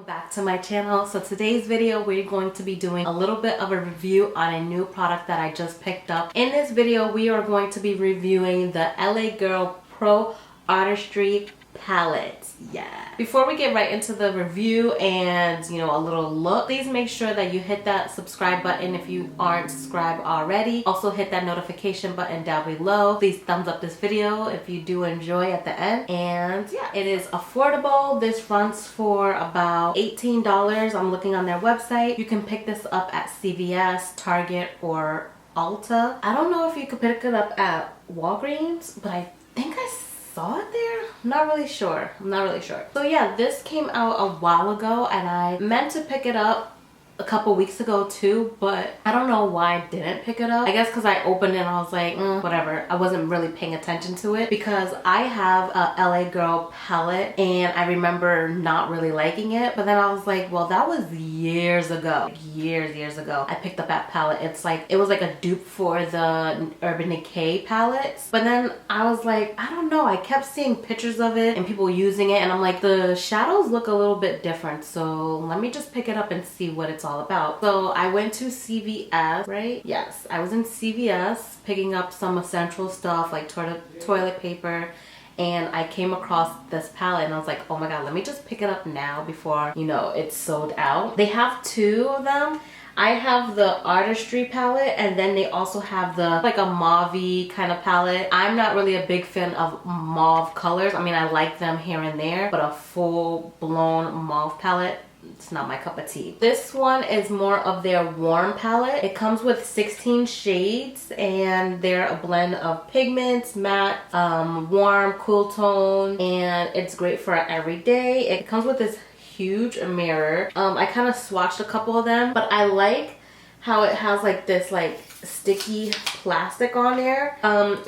welcome back to my channel. So today's video we're going to be doing a little bit of a review on a new product that I just picked up. In this video we are going to be reviewing the LA Girl Pro Artistry palette. Yeah. Before we get right into the review and a little look, please make sure that you hit that subscribe button if you aren't subscribed already. Also hit that notification button down below. Please thumbs up this video if you do enjoy at the end. And yeah, it is affordable. This runs for about $18. I'm looking on their website. You can pick this up at CVS, Target, or Ulta. I don't know if you could pick it up at Walgreens, but I think I saw it there. I'm not really sure. So yeah, this came out a while ago and I meant to pick it up a couple weeks ago too, but I don't know why I didn't pick it up. I guess because I opened it and I was like, whatever. I wasn't really paying attention to it because I have a LA Girl palette and I remember not really liking it, but then I was like, well, that was years ago. Like years ago I picked up that palette. It was like a dupe for the Urban Decay palettes, but then I was like, I don't know, I kept seeing pictures of it and people using it and I'm like, the shadows look a little bit different, so let me just pick it up and see what it's all about. So I went to CVS, right? Yes, I was in CVS picking up some essential stuff like toilet paper, and I came across this palette and I was like, oh my god, let me just pick it up now before it's sold out. They have two of them. I have the Artistry palette and then they also have the like a mauve kind of palette. I'm not really a big fan of mauve colors. I mean, I like them here and there, but a full-blown mauve palette, it's not my cup of tea. This one is more of their warm palette. It comes with 16 shades and they're a blend of pigments, matte, warm, cool tone, and it's great for every day. It comes with this huge mirror. I kind of swatched a couple of them, but I like how it has like this like sticky plastic on there.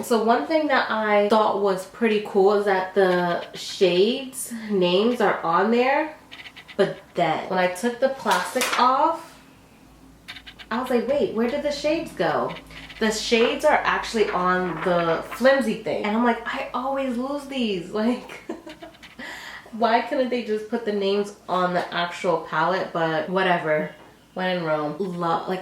So one thing that I thought was pretty cool is that the shades names are on there. But then when I took the plastic off, I was like, wait, where did the shades go? The shades are actually on the flimsy thing. And I'm like, I always lose these. Like, why couldn't they just put the names on the actual palette? But whatever. When in Rome.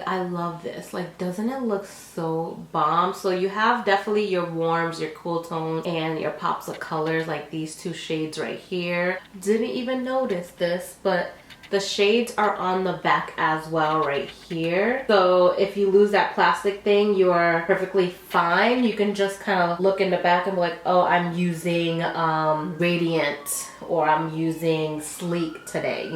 I love this. Like, doesn't it look so bomb? So you have definitely your warms, your cool tones, and your pops of colors, like these two shades right here. Didn't even notice this, but the shades are on the back as well right here. So if you lose that plastic thing, you are perfectly fine. You can just kind of look in the back and be like, oh, I'm using Radiant or I'm using Sleek today,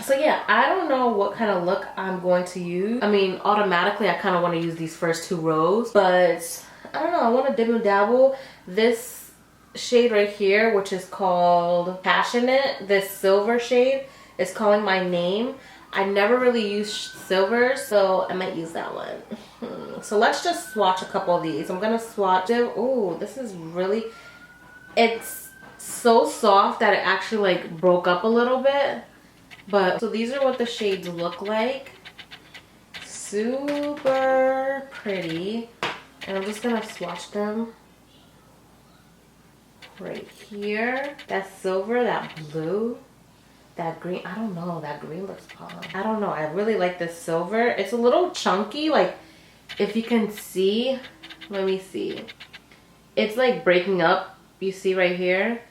So yeah, I don't know what kind of look I'm going to use. I mean, automatically I kind of want to use these first two rows, but I don't know, I want to dibble dabble. This shade right here, which is called Passionate, this silver shade, is calling my name. I never really used silver, so I might use that one. So let's just swatch a couple of these. I'm gonna swatch it. Oh, this is really, it's so soft that it actually like broke up a little bit. But so these are what the shades look like. Super pretty. And I'm just gonna swatch them right here. That silver, that blue, that green. I don't know, that green looks bomb. I don't know, I really like this silver. It's a little chunky, like if you can see, let me see. It's like breaking up, you see right here.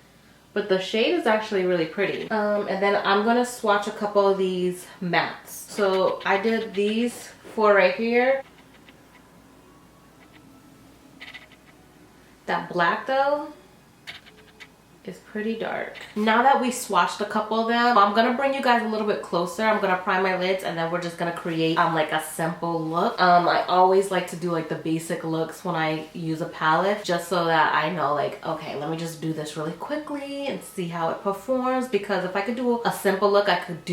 But the shade is actually really pretty. And then I'm gonna swatch a couple of these mattes. So I did these four right here. That black though is pretty dark. Now that we swatched a couple of them, I'm gonna bring you guys a little bit closer. I'm gonna prime my lids and then we're just gonna create like a simple look. I always like to do like the basic looks when I use a palette, just so that I know like, okay, let me just do this really quickly and see how it performs. Because if I could do a simple look, I could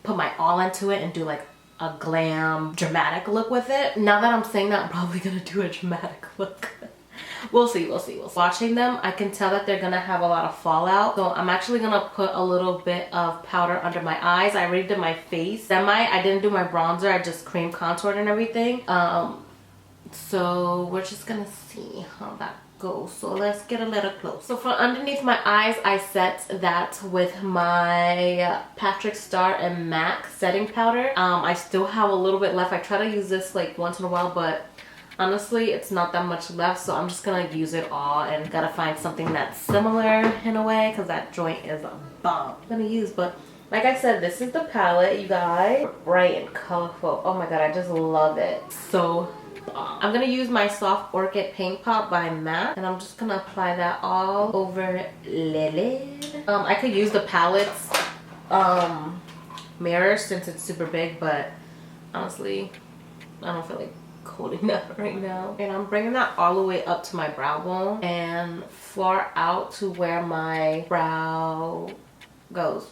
put my all into it and do like a glam dramatic look with it. Now that I'm saying that, I'm probably gonna do a dramatic look. We'll see. Watching them, I can tell that they're gonna have a lot of fallout. So I'm actually gonna put a little bit of powder under my eyes. I already did my face. I didn't do my bronzer. I just cream contoured and everything. So we're just gonna see how that go. So let's get a little close. So for underneath my eyes, I set that with my Patrick Star and MAC setting powder. I still have a little bit left. I try to use this like once in a while, but honestly it's not that much left, so I'm just gonna use it all and gotta find something that's similar in a way because that joint is a bomb. I'm gonna use, but like I said, this is the palette, you guys. Bright and colorful. Oh my god, I just love it. So I'm gonna use my Soft Orchid Paint Pot by MAC, and I'm just gonna apply that all over lid. I could use the palette's mirror since it's super big, but honestly, I don't feel like holding that right now. And I'm bringing that all the way up to my brow bone and far out to where my brow goes.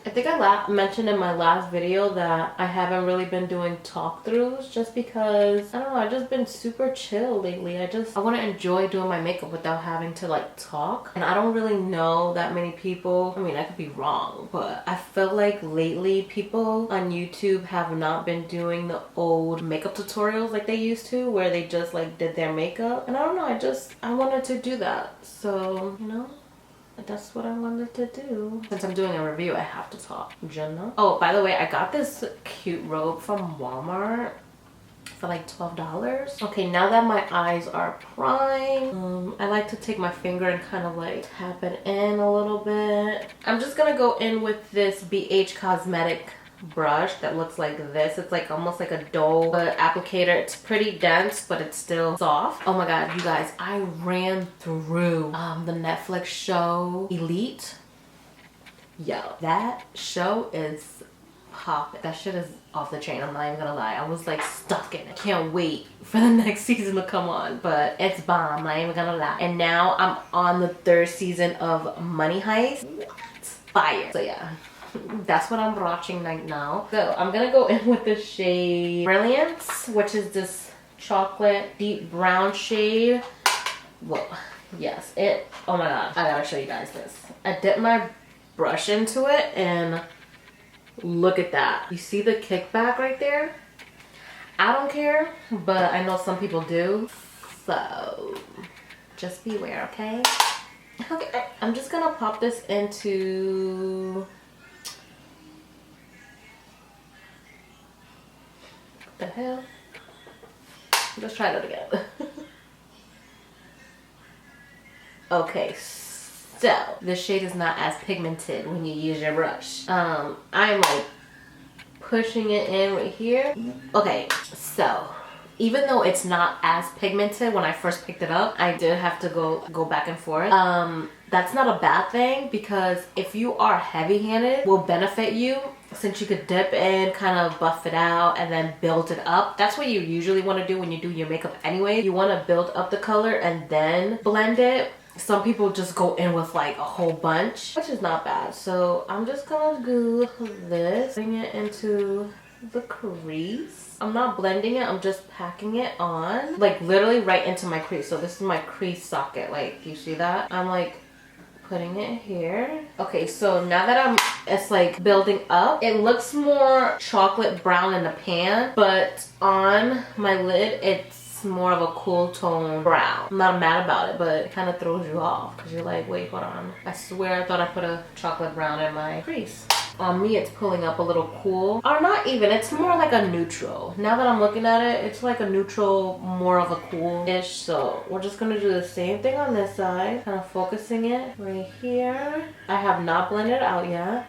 I think I mentioned in my last video that I haven't really been doing talk throughs just because, I don't know, I've just been super chill lately. I want to enjoy doing my makeup without having to like talk. And I don't really know that many people, I mean, I could be wrong, but I feel like lately people on YouTube have not been doing the old makeup tutorials like they used to, where they just like did their makeup. And I don't know, I wanted to do that. So, you know, that's what I wanted to do. Since I'm doing a review, I have to talk. Jenna. Oh, by the way, I got this cute robe from Walmart for like $12. Okay, now that my eyes are primed, I like to take my finger and kind of like tap it in a little bit. I'm just gonna go in with this BH Cosmetic brush that looks like this. It's like almost like a dough applicator. It's pretty dense, but it's still soft. Oh my god, you guys, I ran through the Netflix show Elite. Yo, that show is popping. That shit is off the chain. I'm not even gonna lie. I was like stuck in it. Can't wait for the next season to come on, but it's bomb. I'm not even gonna lie. And now I'm on the 3rd season of Money Heist. What? Fire. So yeah, that's what I'm watching right now. So I'm gonna go in with the shade Brilliance, which is this chocolate deep brown shade. Whoa, yes, oh my god, I gotta show you guys this. I dipped my brush into it and look at that. You see the kickback right there? I don't care, but I know some people do. So just beware, okay? Okay, I'm just gonna pop this into the hell? Let's try that again. Okay, so the shade is not as pigmented when you use your brush. I'm like pushing it in right here. Okay, so even though it's not as pigmented when I first picked it up, I did have to go back and forth. That's not a bad thing, because if you are heavy-handed, will benefit you, since you could dip in, kind of buff it out, and then build it up. That's what you usually want to do when you do your makeup anyway. You want to build up the color and then blend it. Some people just go in with like a whole bunch, which is not bad. So I'm just gonna do this, bring it into the crease. I'm not blending it, I'm just packing it on, like literally right into my crease. So this is my crease socket, like you see that? I'm like putting it here. Okay, so now that it's like building up, it looks more chocolate brown in the pan, but on my lid it's more of a cool tone brown. I'm not mad about it, but it kind of throws you off because you're like, wait, hold on, I swear I thought I put a chocolate brown in my crease. On me, it's pulling up a little cool, or not even, it's more like a neutral. Now that I'm looking at it, it's like a neutral, more of a cool-ish. So we're just gonna do the same thing on this side, kind of focusing it right here. I have not blended it out yet.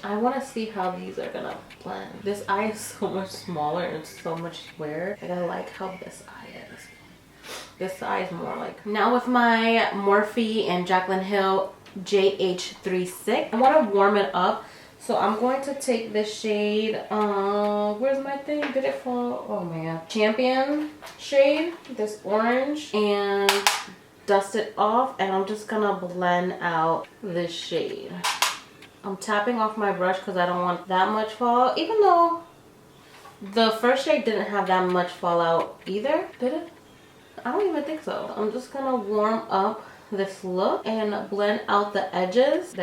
I want to see how these are gonna blend. This eye is so much smaller and it's so much square. I like how this eye is. This eye is more like, now with my Morphe and Jaclyn Hill JH36, I want to warm it up. So I'm going to take this shade, where's my thing? Did it fall? Oh man. Champion shade, this orange, and dust it off, and I'm just gonna blend out this shade. I'm tapping off my brush because I don't want that much fallout, even though the first shade didn't have that much fallout either. Did it? I don't even think so. I'm just gonna warm up this look and blend out the edges.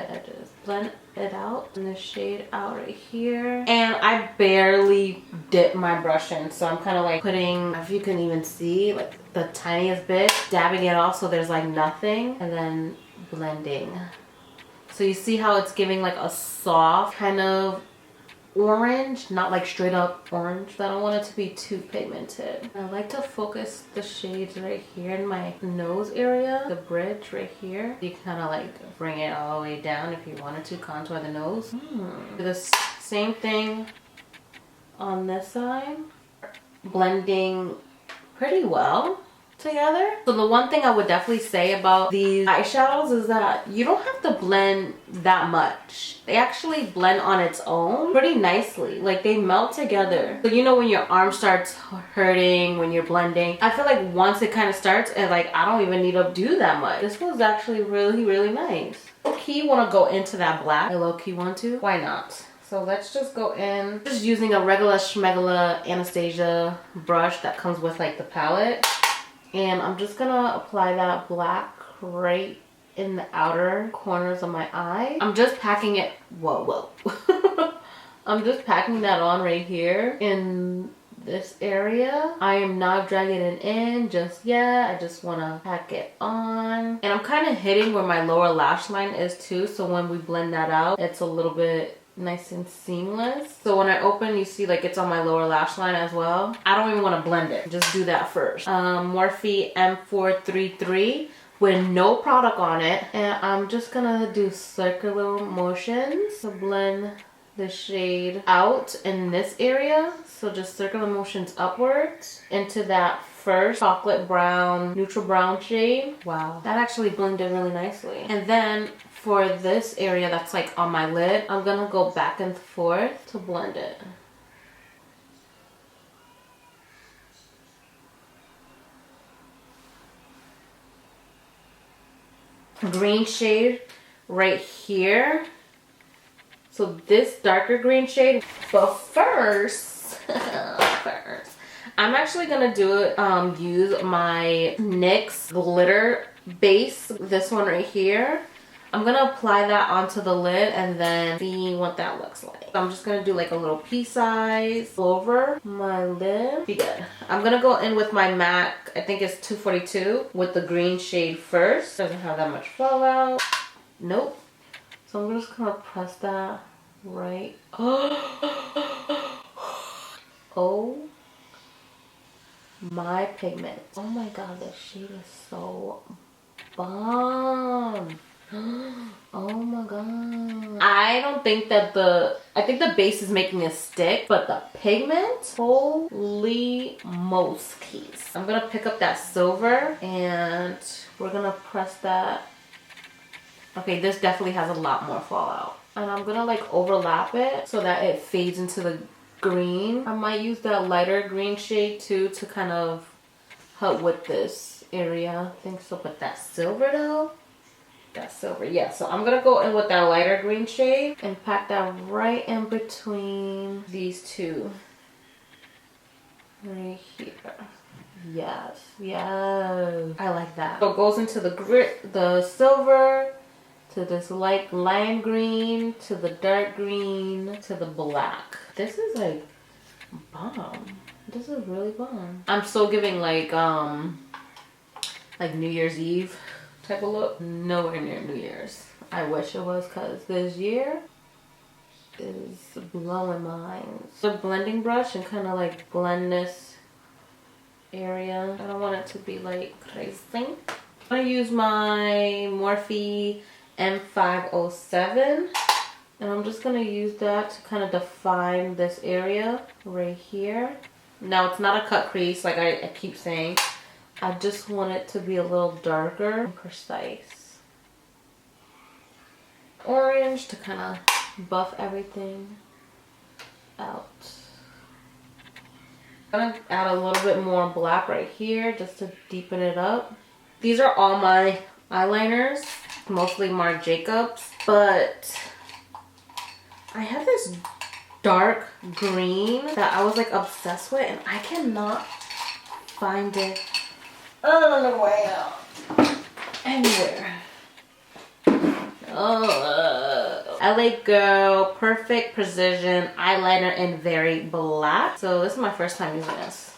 Blend it out and the shade out right here. And I barely dip my brush in. So I'm kind of like putting, if you can even see, like the tiniest bit, dabbing it off so there's like nothing, and then blending. So you see how it's giving like a soft kind of orange, not like straight up orange. I don't want it to be too pigmented. I like to focus the shades right here in my nose area, the bridge right here. You can kind of like bring it all the way down if you wanted to contour the nose. Do the same thing on this side, blending pretty well together. So the one thing I would definitely say about these eyeshadows is that you don't have to blend that much. They actually blend on its own pretty nicely. Like they melt together. So you know when your arm starts hurting when you're blending, I feel like once it kind of starts, and like I don't even need to do that much. This was actually really nice. Low-key want to go into that black. I low-key want to. Why not? So let's just go in, just using a regular schmegula Anastasia brush that comes with like the palette. And I'm just gonna apply that black right in the outer corners of my eye. I'm just packing it, whoa. I'm just packing that on right here in this area. I am not dragging it in just yet. I just wanna pack it on. And I'm kind of hitting where my lower lash line is too. So when we blend that out, it's a little bit nice and seamless. So when I open, you see like it's on my lower lash line as well. I don't even want to blend it. Just do that first. Morphe M433 with no product on it. And I'm just gonna do circular motions to blend the shade out in this area. So just circular motions upwards into that first chocolate brown, neutral brown shade. Wow, that actually blended really nicely. And then for this area that's like on my lid, I'm gonna go back and forth to blend it. Green shade right here. So this darker green shade. But first, I'm actually gonna use my NYX glitter base, this one right here. I'm gonna apply that onto the lid and then see what that looks like. I'm just gonna do like a little pea size over my lid. Be good. I'm gonna go in with my MAC, I think it's 242, with the green shade first. Doesn't have that much fallout. Nope. So I'm just gonna press that right. Oh my pigment. Oh my god, this shade is so bomb. Oh my god. I don't think that I think the base is making it stick, but the pigment, holy moskies. I'm gonna pick up that silver and we're gonna press that. Okay, this definitely has a lot more fallout. And I'm gonna like overlap it so that it fades into the green. I might use that lighter green shade too to kind of help with this area. I think so, but that silver though, that silver, yeah. So I'm gonna go in with that lighter green shade and pack that right in between these two. Right here. Yes, yes. I like that. So it goes into the silver, to this light lime green, to the dark green, to the black. This is like bomb. This is really bomb. I'm still giving like New Year's Eve type of look. Nowhere near New Year's. I wish it was, because this year is blowing minds. The blending brush and kind of like blend this area. I don't want it to be like crazy. I'm gonna use my Morphe M507 and I'm just gonna use that to kind of define this area right here. Now it's not a cut crease like I keep saying. I just want it to be a little darker and precise. Orange to kind of buff everything out. I'm gonna add a little bit more black right here just to deepen it up. These are all my eyeliners, mostly Marc Jacobs, but I have this dark green that I was like obsessed with and I cannot find it anywhere. Oh, LA Girl Perfect Precision Eyeliner in Very Black. So this is my first time using this.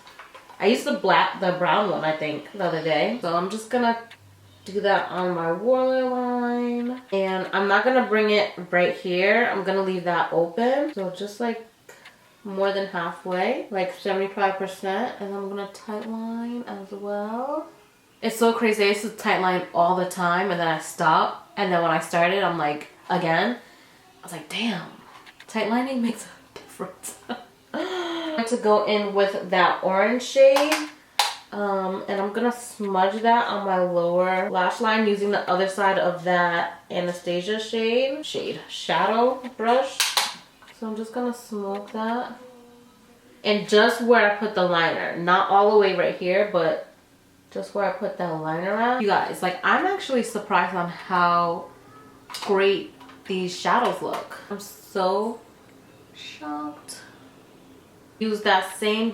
I used the brown one, I think, the other day. So I'm just gonna do that on my waterline. And I'm not gonna bring it right here. I'm gonna leave that open. So just like more than halfway, like 75%. And I'm gonna tightline as well. It's so crazy. I used to tightline all the time and then I stopped. And then when I started, I'm like, again, I was like, damn, tightlining makes a difference. I'm going to go in with that orange shade. And I'm gonna smudge that on my lower lash line using the other side of that Anastasia shadow brush. So I'm just gonna smoke that. And just where I put the liner, not all the way right here, but just where I put that liner at. You guys, like, I'm actually surprised on how great these shadows look. I'm so shocked. Use that same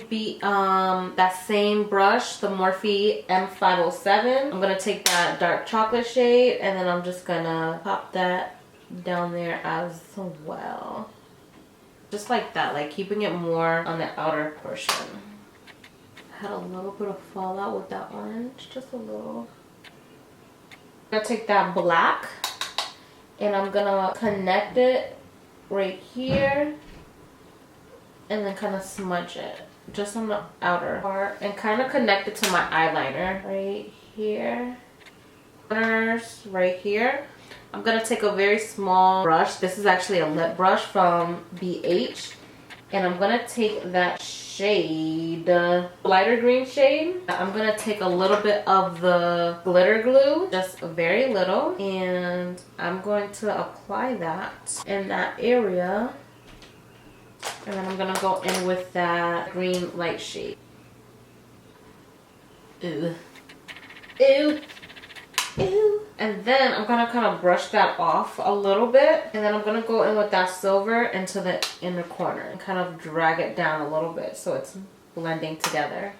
brush, the Morphe M507. I'm gonna take that dark chocolate shade and then I'm just gonna pop that down there as well. Just like that, like keeping it more on the outer portion. Had a little bit of fallout with that orange, just a little. I'm gonna take that black and I'm gonna connect it right here and then kind of smudge it just on the outer part and kind of connect it to my eyeliner right here. Corners right here. I'm gonna take a very small brush. This is actually a lip brush from BH. And I'm gonna take that shade, lighter green shade. I'm gonna take a little bit of the glitter glue, just very little, and I'm going to apply that in that area. And then I'm gonna go in with that green light shade. Ew. Ew. Ew. And then I'm gonna kind of brush that off a little bit. And then I'm gonna go in with that silver into the inner corner and kind of drag it down a little bit so it's blending together.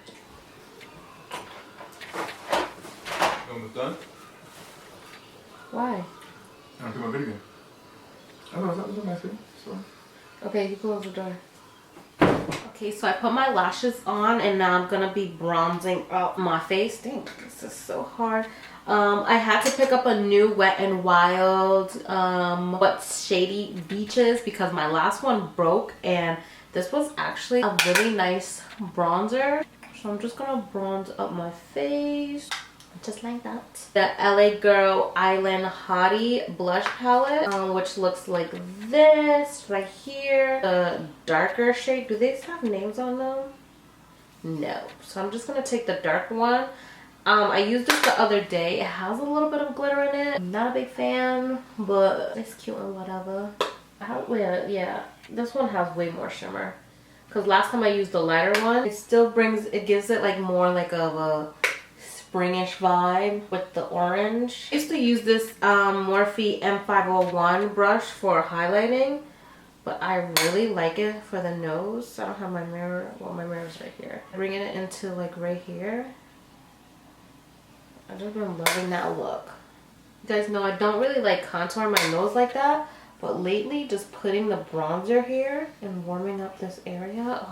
Almost done? Why? I don't do my video. Oh no, that was a nice video. So. Okay, you close the door. Okay, so I put my lashes on and now I'm gonna be bronzing up my face. Dang, this is so hard. I had to pick up a new Wet n Wild what's Shady Beaches because my last one broke and this was actually a really nice bronzer. So I'm just gonna bronze up my face. Just like that. The LA Girl Island Hottie blush palette, which looks like this right here. The darker shade. Do they have names on them? No. So I'm just gonna take the dark one. I used this the other day. It has a little bit of glitter in it. I'm not a big fan, but it's cute and whatever. Yeah, this one has way more shimmer. Because last time I used the lighter one, it gives it like more like of a springish vibe with the orange. I used to use this Morphe M501 brush for highlighting, but I really like it for the nose. I don't have my mirror. Well, my mirror's right here. Bringing it into like right here. I've just been loving that look. You guys know I don't really like contour my nose like that, but lately just putting the bronzer here and warming up this area,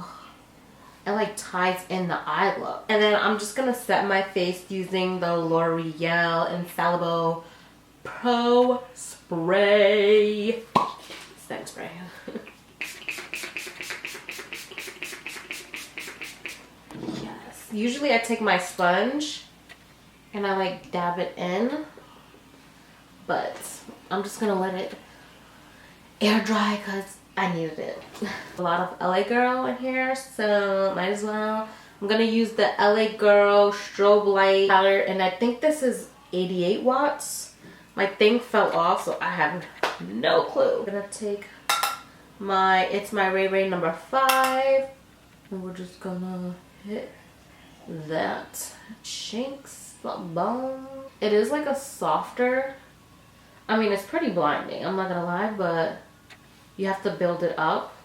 it like ties in the eye look. And then I'm just gonna set my face using the L'Oreal Infallible Pro Spray. Setting spray. Yes. Usually I take my sponge and I like dab it in, but I'm just gonna let it air dry because I needed it. A lot of LA Girl in here, so might as well. I'm gonna use the LA Girl Strobe Light powder, and I think this is 88 watts. My thing fell off, so I have no clue. I'm gonna take it's my Ray Ray number 5, and we're just gonna hit that. Chinks. Bone. It is like a softer, I mean, it's pretty blinding, I'm not gonna lie, but you have to build it up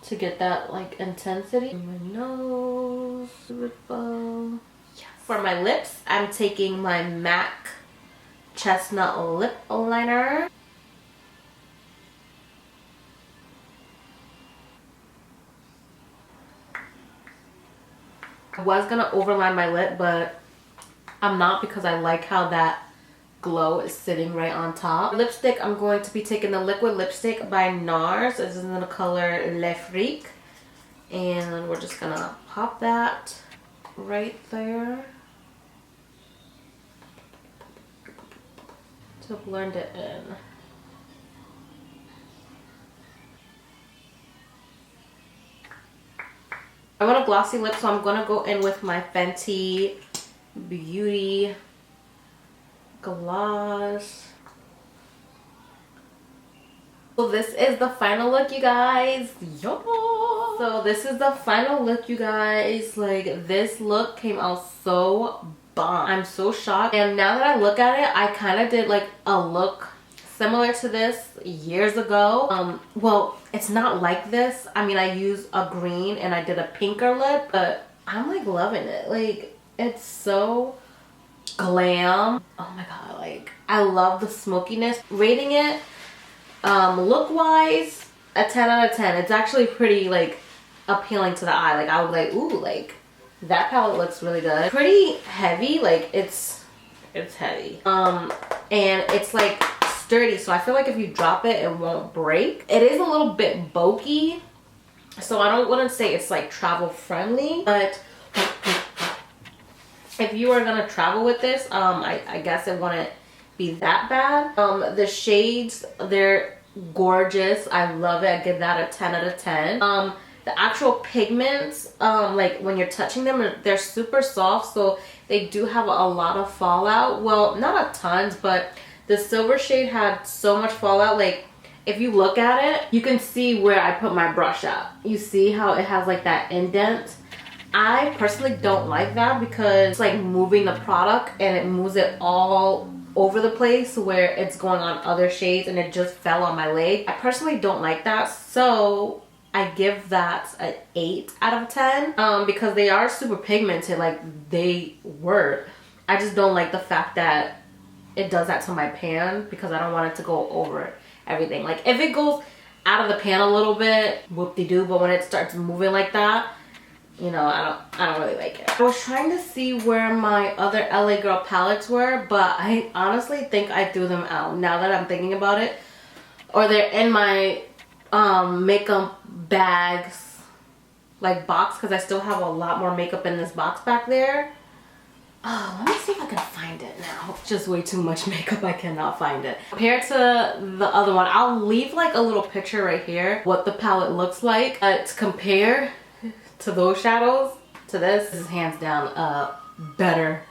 to get that like intensity. My nose, ripple. Yes. For my lips, I'm taking my MAC Chestnut Lip Liner. I was gonna overline my lip, but I'm not because I like how that glow is sitting right on top. Lipstick, I'm going to be taking the liquid lipstick by Nars. This is in the color Le Freak. And we're just gonna pop that right there to blend it in. I want a glossy lip, so I'm gonna go in with my Fenty Beauty Gloss. So this is the final look, you guys. Yo! So this is the final look, you guys. Like, this look came out so bomb. I'm so shocked. And now that I look at it, I kind of did like a look similar to this years ago. Well, it's not like this. I mean, I used a green and I did a pinker lip, but I'm like loving it. Like, it's so glam. Oh my god, like I love the smokiness. Rating it look wise, a 10 out of 10. It's actually pretty like appealing to the eye. Like I was like, ooh, like that palette looks really good. Pretty heavy, like it's heavy. And it's like sturdy, so I feel like if you drop it, it won't break. It is a little bit bulky, so I wouldn't say it's like travel friendly, but if you are gonna travel with this, I guess it wouldn't be that bad. The shades, they're gorgeous. I love it. I give that a 10 out of 10. The actual pigments, like when you're touching them, they're super soft, so they do have a lot of fallout. Well, not a tons, but the silver shade had so much fallout. Like if you look at it, you can see where I put my brush at. You see how it has like that indent? I personally don't like that because it's like moving the product and it moves it all over the place where it's going on other shades and it just fell on my leg. I personally don't like that, so I give that an 8 out of 10 because they are super pigmented, like they were. I just don't like the fact that it does that to my pan because I don't want it to go over everything. Like if it goes out of the pan a little bit, whoop-de-doo, but when it starts moving like that, you know, I don't really like it. I was trying to see where my other LA Girl palettes were, but I honestly think I threw them out now that I'm thinking about it. Or they're in my makeup bags, like box, because I still have a lot more makeup in this box back there. Oh, let me see if I can find it now. Just way too much makeup, I cannot find it. Compared to the other one, I'll leave like a little picture right here, what the palette looks like. To compare to those shadows, to this is hands down a better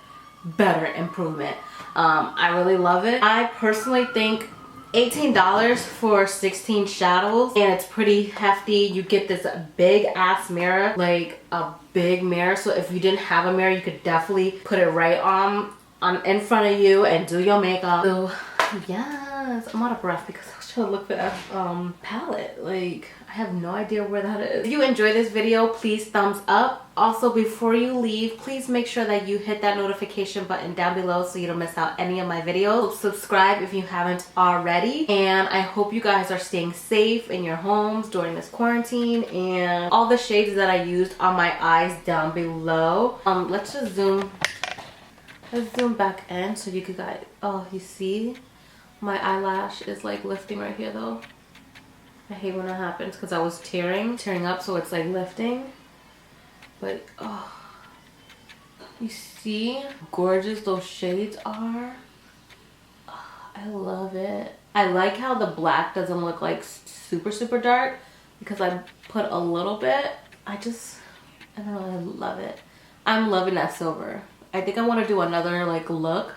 improvement. I really love it. I personally think $18 for 16 shadows, and it's pretty hefty. You get this big ass mirror, like a big mirror, so if you didn't have a mirror, you could definitely put it right on in front of you and do your makeup. So yes, I'm out of breath because I was trying to look for that palette. Like I have no idea where that is. If you enjoyed this video, please thumbs up. Also, before you leave, please make sure that you hit that notification button down below so you don't miss out any of my videos. Subscribe if you haven't already. And I hope you guys are staying safe in your homes during this quarantine. And all the shades that I used on my eyes down below. Let's just zoom. Let's zoom back in so you could guys. Oh, you see? My eyelash is like lifting right here though. I hate when that happens because I was tearing up, so it's like lifting. But oh, you see how gorgeous those shades are. Oh, I love it. I like how the black doesn't look like super dark because I put a little bit. I don't know, I love it. I'm loving that silver. I think I want to do another like look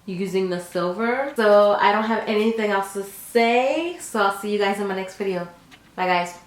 using the silver. So I don't have anything else to say, so I'll see you guys in my next video. Bye guys.